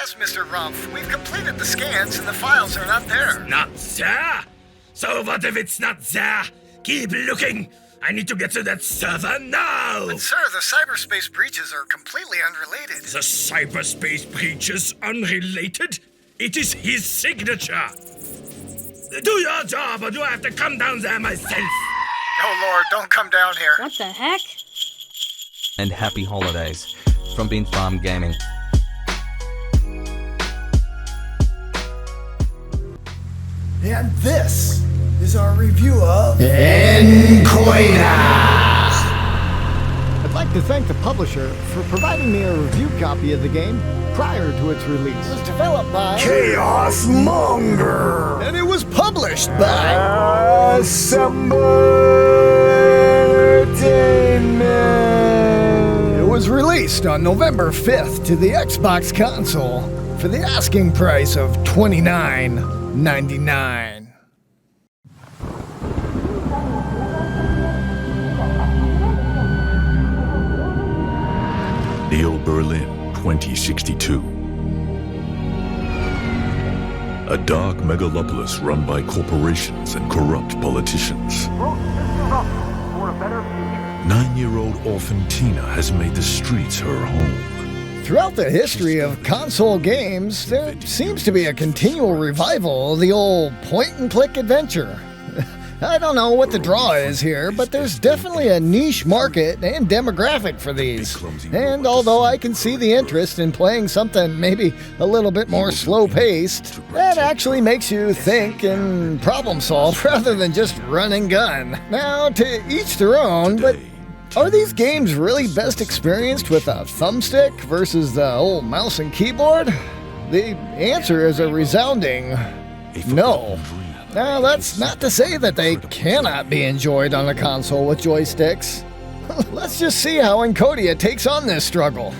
Yes, Mr. Rumpf. We've completed the scans and the files are not there. Not there? So what if it's not there? Keep looking. I need to get to that server now. But sir, the cyberspace breaches are completely unrelated. The cyberspace breach is unrelated? It is his signature. Do your job or do I have to come down there myself? Oh Lord, don't come down here. What the heck? And happy holidays from Bean Farm Gaming. And this is our review of Encodya! I'd like to thank the publisher for providing me a review copy of the game prior to its release. It was developed by Chaosmonger! and it was published by Assemble It was released on November 5th to the Xbox console for the asking price of $29.99. Neo Berlin 2062. A dark megalopolis run by corporations and corrupt politicians. 9-year-old orphan Tina has made the streets her home. Throughout the history of console games, there seems to be a continual revival of the old point-and-click adventure. I don't know what the draw is here, but there's definitely a niche market and demographic for these. And although I can see the interest in playing something maybe a little bit more slow-paced, that actually makes you think and problem solve rather than just run and gun. Now, to each their own, but are these games really best experienced with a thumbstick versus the old mouse and keyboard? The answer is a resounding no. Now, that's not to say that they cannot be enjoyed on a console with joysticks. Let's just see how Encodya takes on this struggle.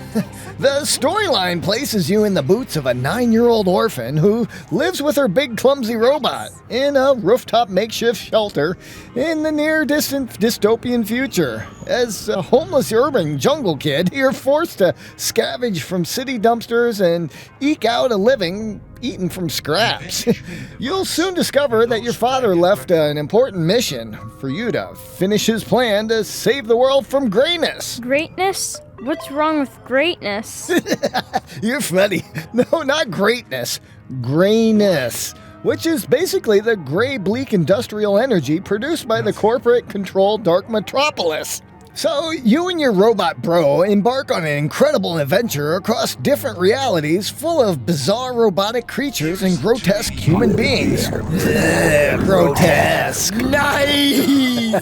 The storyline places you in the boots of a 9-year-old orphan who lives with her big clumsy robot in a rooftop makeshift shelter in the near-distant dystopian future. As a homeless urban jungle kid, you're forced to scavenge from city dumpsters and eke out a living eaten from scraps. You'll soon discover that your father left an important mission for you to finish his plan to save the world from grayness. Greatness? What's wrong with greatness? You're funny. No, not greatness. Grayness. Which is basically the gray, bleak industrial energy produced by the corporate-controlled dark metropolis. So, you and your robot bro embark on an incredible adventure across different realities full of bizarre robotic creatures and grotesque human beings. Grotesque. Nice!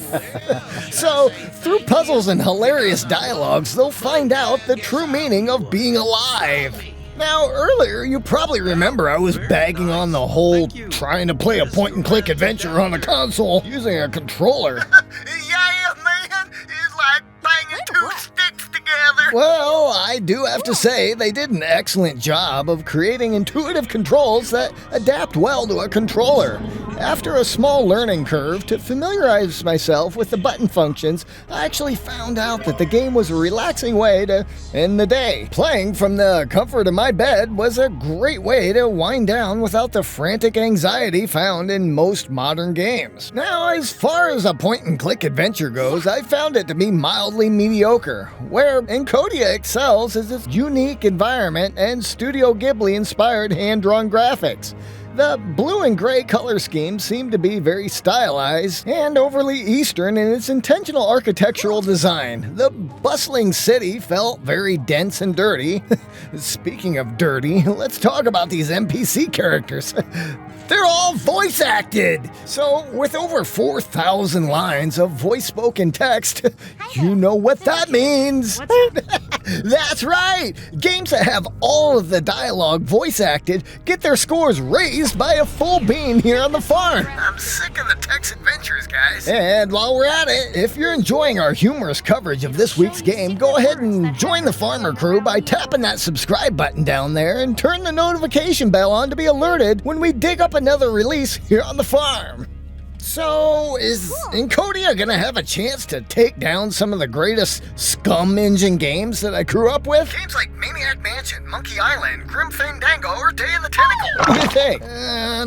So, through puzzles and hilarious dialogues, they'll find out the true meaning of being alive. Now, earlier, you probably remember I was bagging on the whole trying to play a point-and-click adventure on a console using a controller. Yeah, man. It's like banging two sticks together. Well, I do have to say they did an excellent job of creating intuitive controls that adapt well to a controller. After a small learning curve to familiarize myself with the button functions, I actually found out that the game was a relaxing way to end the day. Playing from the comfort of my bed was a great way to wind down without the frantic anxiety found in most modern games. Now, as far as a point-and-click adventure goes, I found it to be mildly mediocre. Where Encodya excels is its unique environment and Studio Ghibli-inspired hand-drawn graphics. The blue and gray color scheme seemed to be very stylized and overly Eastern in its intentional architectural design. The bustling city felt very dense and dirty. Speaking of dirty, let's talk about these NPC characters. They're all voice acted! So, with over 4,000 lines of voice-spoken text, you know what that means! That's right! Games that have all of the dialogue voice acted get their scores raised by a full bean here on the farm. I'm sick of the text adventures, guys. And while we're at it, if you're enjoying our humorous coverage of this week's game, go ahead and join the farmer crew by tapping that subscribe button down there and turn the notification bell on to be alerted when we dig up another release here on the farm. So, is Encodya gonna have a chance to take down some of the greatest scum engine games that I grew up with? Games like Maniac Mansion, Monkey Island, Grim Fandango, What do you think?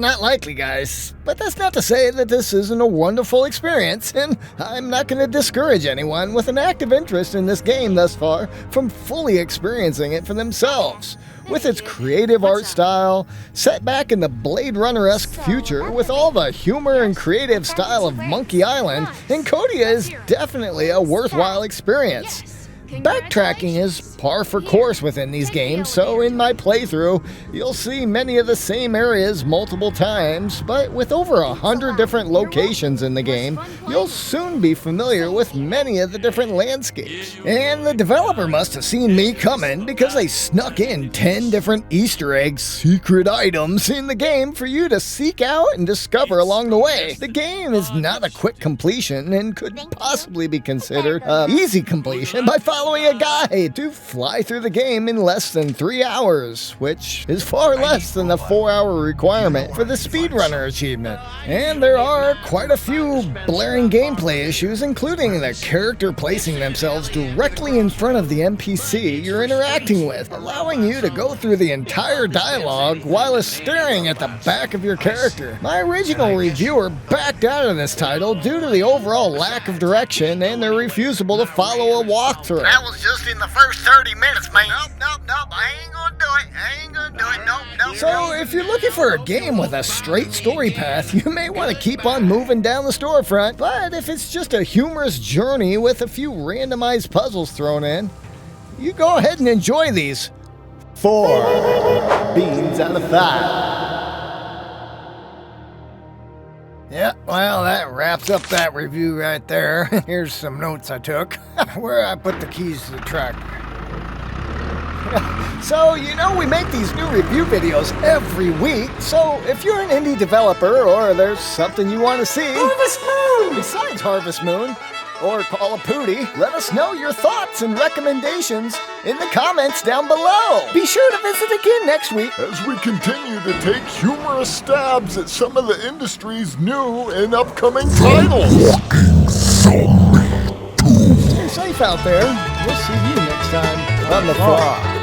Not likely, guys. But that's not to say that this isn't a wonderful experience, and I'm not going to discourage anyone with an active interest in this game thus far from fully experiencing it for themselves. With its creative art style, set back in the Blade Runner-esque future with all the humor and creative style of Monkey Island, Encodya is definitely a worthwhile experience. Backtracking is par for course within these games, so in my playthrough, you'll see many of the same areas multiple times, but with over 100 different locations in the game, you'll soon be familiar with many of the different landscapes. And the developer must have seen me coming because they snuck in 10 different Easter egg secret items in the game for you to seek out and discover along the way. The game is not a quick completion and could possibly be considered easy completion by following a guide to fly through the game in less than 3 hours, which is far less than the 4-hour requirement for the speedrunner achievement. And there are quite a few blaring gameplay issues, including the character placing themselves directly in front of the NPC you're interacting with, allowing you to go through the entire dialogue while staring at the back of your character. My original reviewer backed out of this title due to the overall lack of direction and their refusal to follow a walkthrough. That was just in the first 30 minutes, man. Nope. I ain't gonna do it. Nope. So, if you're looking for a game with a straight story path, you may want to keep on moving down the storefront. But if it's just a humorous journey with a few randomized puzzles thrown in, you go ahead and enjoy these. 4 beans out of 5. Yeah, well, that wraps up that review right there. Here's some notes I took. Where I put the keys to the truck. So, you know we make these new review videos every week, so if you're an indie developer or there's something you want to see Harvest Moon! Besides Harvest Moon or Call of Pooty, let us know your thoughts and recommendations in the comments down below. Be sure to visit again next week As we continue to take humorous stabs at some of the industry's new and upcoming titles. Stay safe out there. We'll see you next time on the farm.